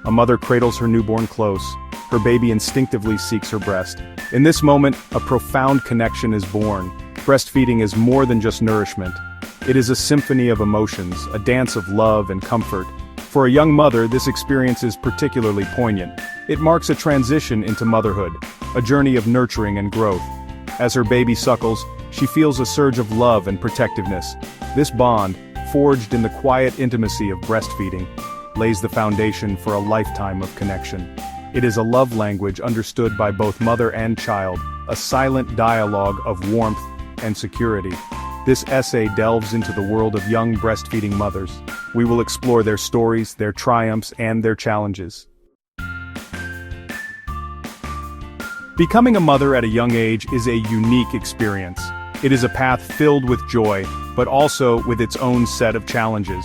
A mother cradles her newborn close. Her baby instinctively seeks her breast. In this moment, a profound connection is born. Breastfeeding is more than just nourishment. It is a symphony of emotions, a dance of love and comfort. For a young mother, this experience is particularly poignant. It marks a transition into motherhood, a journey of nurturing and growth. As her baby suckles, she feels a surge of love and protectiveness. This bond, forged in the quiet intimacy of breastfeeding, lays the foundation for a lifetime of connection. It is a love language understood by both mother and child, a silent dialogue of warmth and security. This essay delves into the world of young breastfeeding mothers. We will explore their stories, their triumphs, and their challenges. Becoming a mother at a young age is a unique experience. It is a path filled with joy, but also with its own set of challenges.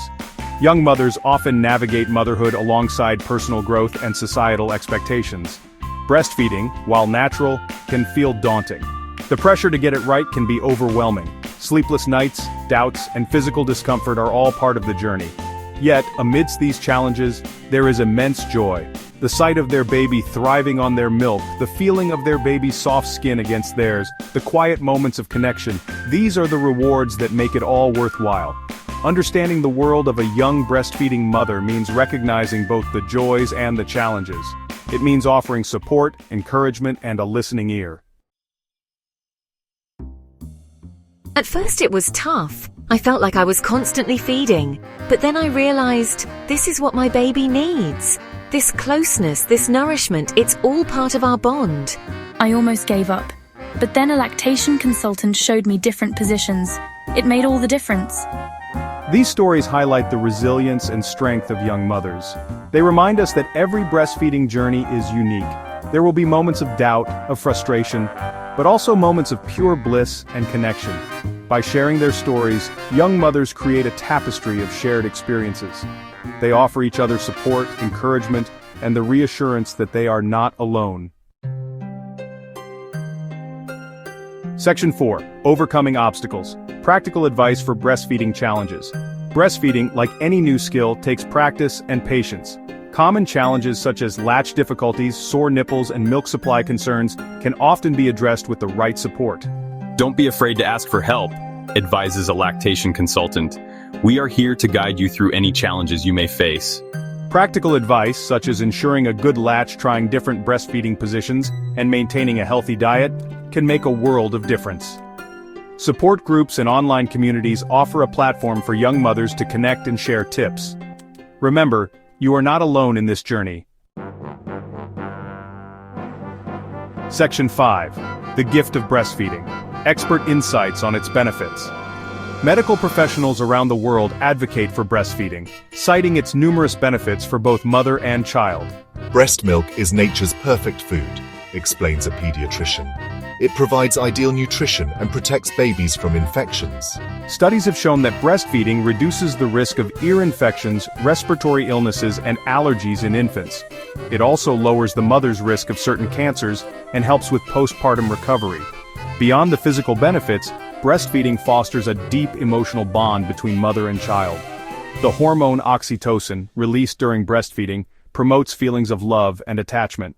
Young mothers often navigate motherhood alongside personal growth and societal expectations. Breastfeeding, while natural, can feel daunting. The pressure to get it right can be overwhelming. Sleepless nights, doubts, and physical discomfort are all part of the journey. Yet, amidst these challenges, there is immense joy. The sight of their baby thriving on their milk, the feeling of their baby's soft skin against theirs, the quiet moments of connection, these are the rewards that make it all worthwhile. Understanding the world of a young breastfeeding mother means recognizing both the joys and the challenges. It means offering support, encouragement, and a listening ear. At first it was tough. I felt like I was constantly feeding, but then I realized this is what my baby needs. This closeness, this nourishment, it's all part of our bond. I almost gave up, but then a lactation consultant showed me different positions. It made all the difference. These stories highlight the resilience and strength of young mothers. They remind us that every breastfeeding journey is unique. There will be moments of doubt, of frustration, but also moments of pure bliss and connection. By sharing their stories, young mothers create a tapestry of shared experiences. They offer each other support, encouragement, and the reassurance that they are not alone. Section 4. Overcoming obstacles. Practical advice for breastfeeding challenges. Breastfeeding, like any new skill, takes practice and patience. Common challenges such as latch difficulties, sore nipples, and milk supply concerns can often be addressed with the right support. Don't be afraid to ask for help, advises a lactation consultant. We are here to guide you through any challenges you may face. Practical advice, such as ensuring a good latch, trying different breastfeeding positions, and maintaining a healthy diet, can make a world of difference. Support groups and online communities offer a platform for young mothers to connect and share tips. Remember, you are not alone in this journey. Section 5. The gift of breastfeeding. Expert insights on its benefits. Medical professionals around the world advocate for breastfeeding, citing its numerous benefits for both mother and child. Breast milk is nature's perfect food, explains a pediatrician. It provides ideal nutrition and protects babies from infections. Studies have shown that breastfeeding reduces the risk of ear infections, respiratory illnesses, and allergies in infants. It also lowers the mother's risk of certain cancers and helps with postpartum recovery. Beyond the physical benefits, breastfeeding fosters a deep emotional bond between mother and child. The hormone oxytocin, released during breastfeeding, promotes feelings of love and attachment.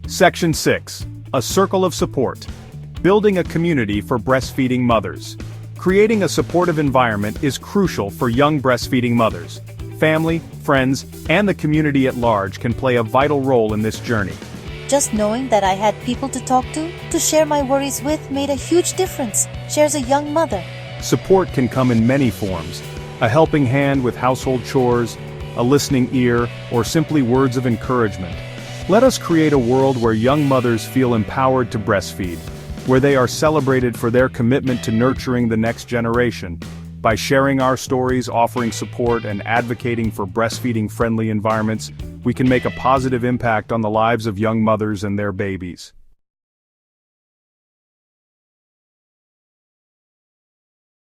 Section 6. A circle of support. Building a community for breastfeeding mothers. Creating a supportive environment is crucial for young breastfeeding mothers. Family, friends, and the community at large can play a vital role in this journey. Just knowing that I had people to talk to share my worries with made a huge difference, shares a young mother. Support can come in many forms. A helping hand with household chores, a listening ear, or simply words of encouragement. Let us create a world where young mothers feel empowered to breastfeed, where they are celebrated for their commitment to nurturing the next generation. By sharing our stories, offering support, and advocating for breastfeeding-friendly environments, we can make a positive impact on the lives of young mothers and their babies.